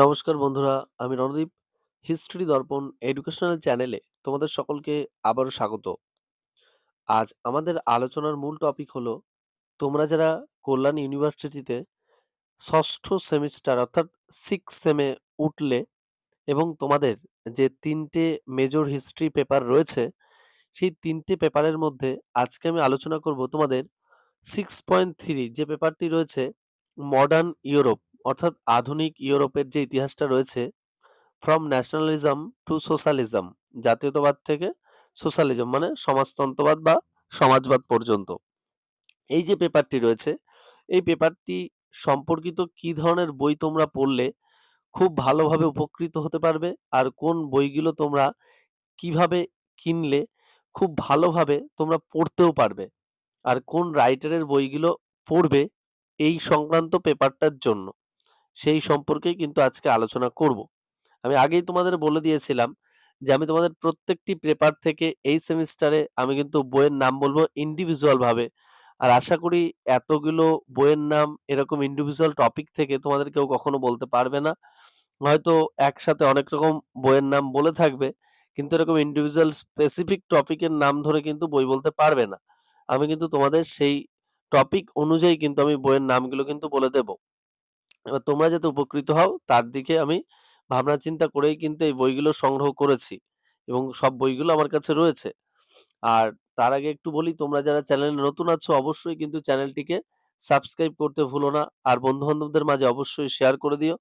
নমস্কার বন্ধুরা, আমি রণদীপ। হিস্ট্রি দর্পণ এডুকেশনাল চ্যানেলে তোমাদের সকলকে আবারও স্বাগত। আজ আমাদের আলোচনার মূল টপিক হলো তোমরা যারা কল্যাণ ইউনিভার্সিটিতে ষষ্ঠ সেমিস্টার অর্থাৎ সিক্স সেমে উঠলে এবং তোমাদের যে তিনটে মেজর হিস্ট্রি পেপার রয়েছে সেই তিনটে পেপারের মধ্যে আজকে আমি আলোচনা করব তোমাদের 6.3 যে পেপারটি রয়েছে মডার্ন ইউরোপ অর্থাৎ আধুনিক ইউরোপের যে ইতিহাসটা রয়েছে ফ্রম ন্যাশনালিজম টু সোশ্যালিজম, জাতীয়তাবাদ থেকে সোশ্যালিজম মানে সমাজতন্ত্রবাদ বা সমাজবাদ পর্যন্ত। এই যে পেপারটি রয়েছে এই পেপারটি সম্পর্কিত কি ধরনের বই তোমরা পড়লে খুব ভালোভাবে উপকৃত হতে পারবে আর কোন বইগুলো তোমরা কিভাবে কিনলে খুব ভালোভাবে তোমরা পড়তেও পারবে আর কোন রাইটারের বইগুলো পড়বে এই সংক্রান্ত পেপারটার জন্য সেই সম্পর্কেই কিন্তু আজকে আলোচনা করব। আমি আগেই তোমাদের বলে দিয়েছিলাম যে আমি তোমাদের প্রত্যেকটি পেপার থেকে এই সেমিস্টারে আমি কিন্তু বইয়ের নাম বলবো ইন্ডিভিজুয়াল ভাবে। আর আশা করি এতগুলো বইয়ের নাম এরকম ইন্ডিভিজুয়াল টপিক থেকে তোমাদের কেউ কখনো বলতে পারবে না। হয়তো একসাথে অনেক রকম বইয়ের নাম বলে থাকবে কিন্তু এরকম ইন্ডিভিজুয়াল স্পেসিফিক টপিকের নাম ধরে কিন্তু বই বলতে পারবে না। আমি কিন্তু তোমাদের সেই টপিক অনুযায়ী কিন্তু আমি বইয়ের নামগুলো কিন্তু বলে দেব। এবার তোমরা যাতে উপকৃত হও তার দিকে আমি ভাবনা চিন্তা করেই কিন্তু এই বইগুলো সংগ্রহ করেছি এবং সব বইগুলো আমার কাছে রয়েছে। আর তার আগে একটু বলি, তোমরা যারা চ্যানেলে নতুন আছো অবশ্যই কিন্তু চ্যানেলটিকে সাবস্ক্রাইব করতে ভুলো না আর বন্ধু বান্ধবদের মাঝে অবশ্যই শেয়ার করে দিও।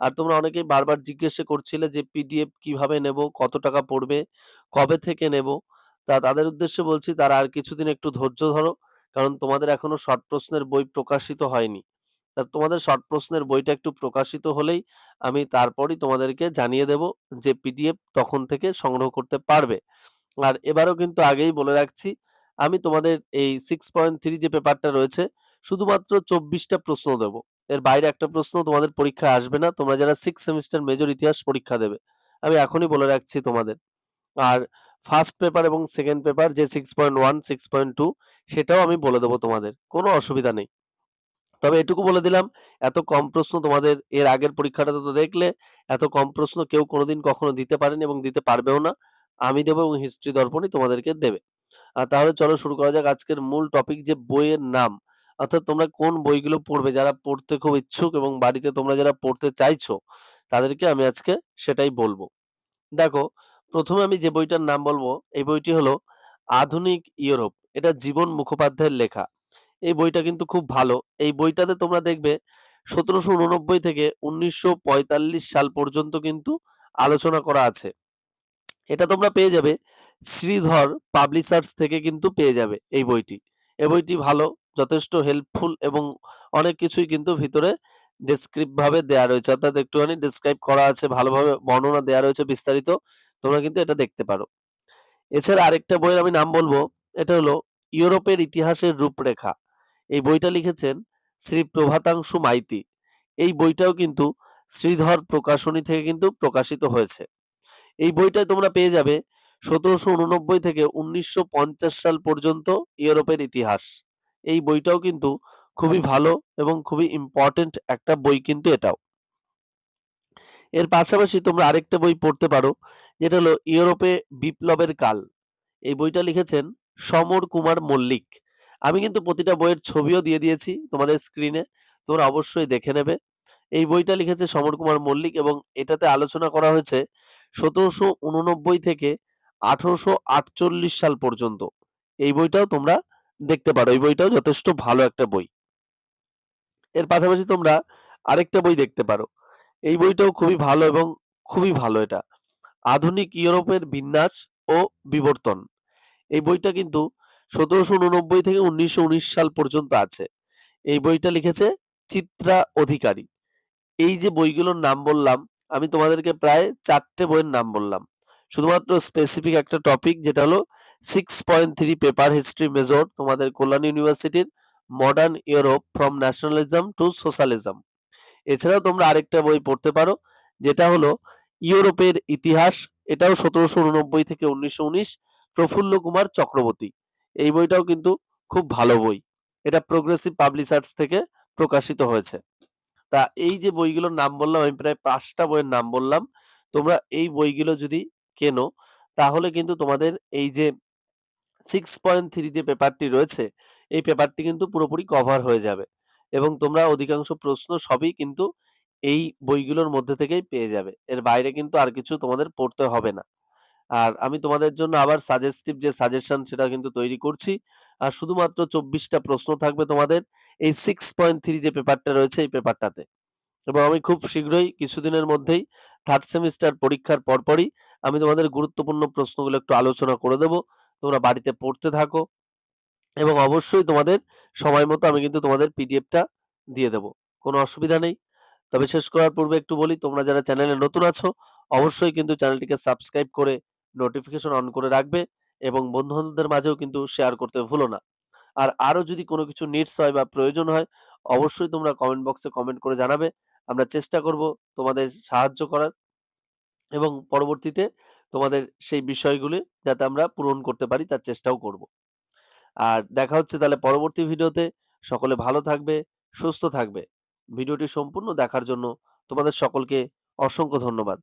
আর তোমরা অনেকেই বারবার জিজ্ঞাসা করছিলে যে পিডিএফ কিভাবে নেব, কত টাকা পড়বে, কবে থেকে নেব। তাদের উদ্দেশ্যে বলছি তারা আর কিছুদিন একটু ধৈর্য ধরো, কারণ তোমাদের এখনো শর্ট প্রশ্নের বই প্রকাশিত হয়নি। তা তোমাদের শর্ট প্রশ্নের বইটা একটু প্রকাশিত হলেই আমি তারপরই তোমাদেরকে জানিয়ে দেব যে পিডিএফ তখন থেকে সংগ্রহ করতে পারবে। আর এবারও কিন্তু আগেই বলে রাখছি আমি তোমাদের এই 6.3 যে পেপারটা রয়েছে শুধুমাত্র 24টা প্রশ্ন দেব, এর বাইরে একটা প্রশ্ন তোমাদের পরীক্ষায় আসবে না তোমরা যারা সিক্স সেমিস্টার মেজর ইতিহাস পরীক্ষা দেবে। আমি এখনই বলে রাখছি তোমাদের। আর ফার্স্ট পেপার এবং সেকেন্ড পেপার যে 6.1 6.2 সেটাও আমি বলে দেবো, তোমাদের কোনো অসুবিধা নেই। তবে এটুকু বলে দিলাম, এত কম প্রশ্ন তোমাদের এর আগের পরীক্ষাটাতে তো দেখলে এত কম প্রশ্ন কেউ কোনোদিন কখনো দিতে পারেনি এবং দিতে পারবেও না। আমি দেবো এবং হিস্ট্রি দর্পণই তোমাদেরকে দেবে। তাহলে চলো শুরু করা যাক আজকের মূল টপিক, যে বইয়ের নাম অর্থাৎ তোমরা কোন বইগুলো পড়বে, যারা পড়তে খুব ইচ্ছুক এবং বাড়িতে তোমরা যারা পড়তে চাইছো তাদেরকে আমি আজকে সেটাই বলবো। দেখো, প্রথমে আমি যে বইটার নাম বলবো এই বইটি হলো আধুনিক ইউরোপ, এটা জীবন মুখোপাধ্যায়ের লেখা। এই বইটা কিন্তু খুব ভালো। এই বইটাতে তোমরা দেখবে 1789 থেকে 1945 সাল পর্যন্ত কিন্তু আলোচনা করা আছে। এটা তোমরা পেয়ে যাবে শ্রীধর পাবলিশার্স থেকে কিন্তু পেয়ে যাবে এই বইটি। এই বইটি ভালো, যথেষ্ট হেল্পফুল এবং অনেক কিছুই কিন্তু ভিতরে ডেসক্রিপ্ট ভাবে দেয়া রয়েছে, অর্থাৎ একটুখানি ডেসক্রাইব করা আছে, ভালোভাবে বর্ণনা দেয়া রয়েছে বিস্তারিত। তোমরা কিন্তু এটা দেখতে পারো। এছাড়া আরেকটা বইয়ের আমি নাম বলবো, এটা হলো ইউরোপের ইতিহাসের রূপরেখা। এই বইটা লিখেছেন শ্রী প্রভাতাংশু মাইতি। এই বইটাও কিন্তু শ্রীধর প্রকাশনী থেকে কিন্তু প্রকাশিত হয়েছে। এই বইটায় তোমরা পেয়ে যাবে 1789 থেকে 1950 সাল পর্যন্ত ইউরোপের ইতিহাস। এই বইটাও কিন্তু খুবই ভালো এবং খুবই ইম্পর্টেন্ট একটা বই কিন্তু এটাও। এর পাশাপাশি তোমরা আরেকটা বই পড়তে পারো, যেটা হলো ইউরোপে বিপ্লবের কাল। এই বইটা লিখেছেন সমর কুমার মল্লিক। আমি কিন্তু প্রতিটা বইয়ের ছবিও দিয়ে দিয়েছি তোমাদের স্ক্রিনে, তোমরা অবশ্যই দেখে নেবে। এই বইটা লিখেছে সমর কুমার মল্লিক এবং এটাতে আলোচনা করা হয়েছে 1789 থেকে 1848 সাল পর্যন্ত। এই বইটাও তোমরা দেখতে পারো, এই বইটাও যথেষ্ট ভালো একটা বই। এর পাশাপাশি তোমরা আরেকটা বই দেখতে পারো, এই বইটাও খুবই ভালো এবং খুবই ভালো, এটা আধুনিক ইউরোপের বিন্যাস ও বিবর্তন। এই বইটা কিন্তু 1789 থেকে 1919 সাল পর্যন্ত আছে। এই বইটা লিখেছে চিত্রা অধিকারী। এই যে বইগুলোর নাম বললাম আমি তোমাদেরকে প্রায় 4টে বইয়ের নাম বললাম, শুধুমাত্র স্পেসিফিক একটা টপিক যেটা হলো 6.3 পেপার হিস্ট্রি মেজর তোমাদের কল্যাণ ইউনিভার্সিটির modern Europe from nationalism to socialism. এছাড়াও তোমরা আরেকটা বই পড়তে পারো যেটা হলো ইউরোপের ইতিহাস। এটাও 1789 থেকে 1919, প্রফুল্ল কুমার চক্রবর্তী। এই বইটাও কিন্তু খুব ভালো বই, এটা প্রোগ্রেসিভ পাবলিশার্স থেকে প্রকাশিত হয়েছে। তা এই যে বইগুলোর নাম বললাম, আমি প্রায় ৫ টা বইয়ের নাম বললাম। তোমরা এই বইগুলো যদি কেনো, তাহলে কিন্তু তোমাদের এই যে 6.3 যে পেপারটি রয়েছে, এই পেপারটি কিন্তু পুরোপুরি কভার হয়ে যাবে এবং তোমরা অধিকাংশ প্রশ্ন সবই কিন্তু এই বইগুলোর মধ্যে থেকেই পেয়ে যাবে। এর বাইরে কিন্তু আর কিছু তোমাদের পড়তে হবে না। আর আমি তোমাদের জন্য আবার সাজেস্টিভ যে সাজেশন সেটা কিন্তু তৈরি করছি। আর শুধুমাত্র ২৪ টা প্রশ্ন থাকবে তোমাদের এই 6.3 যে পেপারটা রয়েছে এই পেপারটাতে। এবং আমি খুব শীঘ্রই কিছুদিনের মধ্যেই 3rd সেমিস্টার পরীক্ষার পরপরই আমি তোমাদের গুরুত্বপূর্ণ প্রশ্নগুলো একটু আলোচনা করে দেব। তোমরা বাড়িতে পড়তে থাকো এবং অবশ্যই তোমাদের সময় মতো আমি কিন্তু তোমাদের পিডিএফটা দিয়ে দেব। কোনো অসুবিধা নেই। তবে শেষ করার পূর্বে একটু বলি, তোমরা যারা চ্যানেলে নতুন আছো অবশ্যই কিন্তু চ্যানেলটিকে সাবস্ক্রাইব করে নোটিফিকেশন অন করে রাখবে এবং বন্ধু-বান্ধবদের মাঝেও কিন্তু শেয়ার করতে ভুলো না। আর আরো যদি কোনো কিছু নিডস হয় বা প্রয়োজন হয় অবশ্যই তোমরা কমেন্ট বক্সে কমেন্ট করে জানাবে। আমরা চেষ্টা করব তোমাদের সাহায্য করার এবং পরবর্তীতে তোমাদের সেই বিষয়গুলি যাতে আমরা পূরণ করতে পারি তার চেষ্টাও করব। আর দেখা হচ্ছে তাহলে পরবর্তী ভিডিওতে। সকলে ভালো থাকবে, সুস্থ থাকবে। ভিডিওটি সম্পূর্ণ দেখার জন্য তোমাদের সকলকে অসংখ্য ধন্যবাদ।